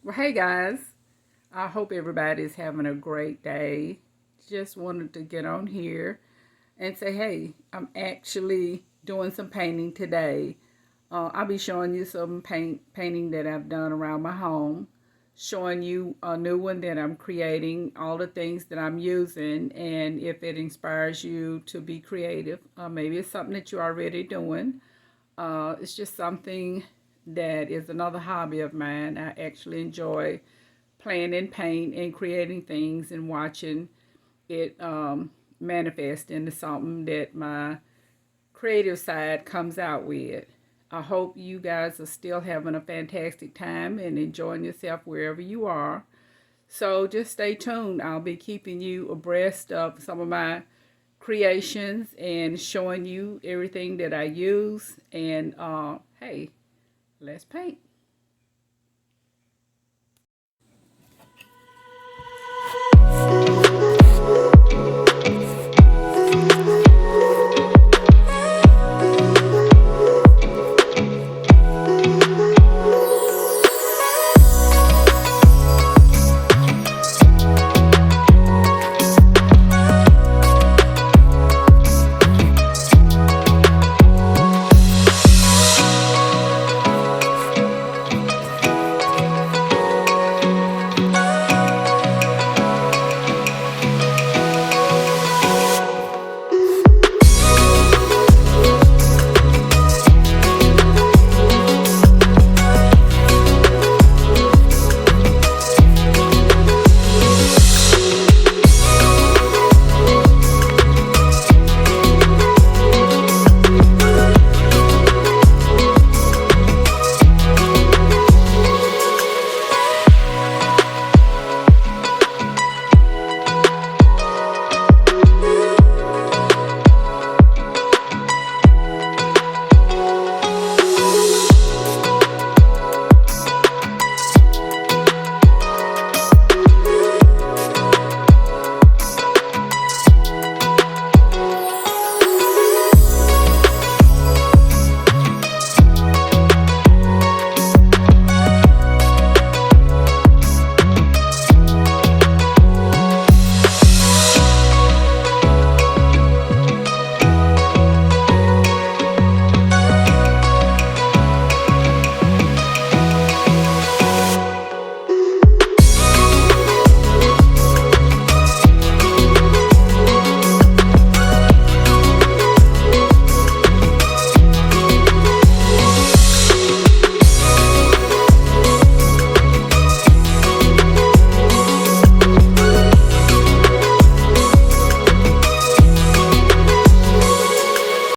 Well, hey guys, I hope everybody's having a great day. Just wanted to get on here and say, hey, I'm actually doing some painting today. I'll be showing you some painting that I've done around my home, showing you a new one that I'm creating, all the things that I'm using, and if it inspires you to be creative, maybe it's something that you're already doing. It's just something that is another hobby of mine. I actually enjoy playing in paint and creating things and watching it manifest into something that my creative side comes out with. I hope you guys are still having a fantastic time and enjoying yourself wherever you are. So just stay tuned. I'll be keeping you abreast of some of my creations and showing you everything that I use. And hey, let's paint.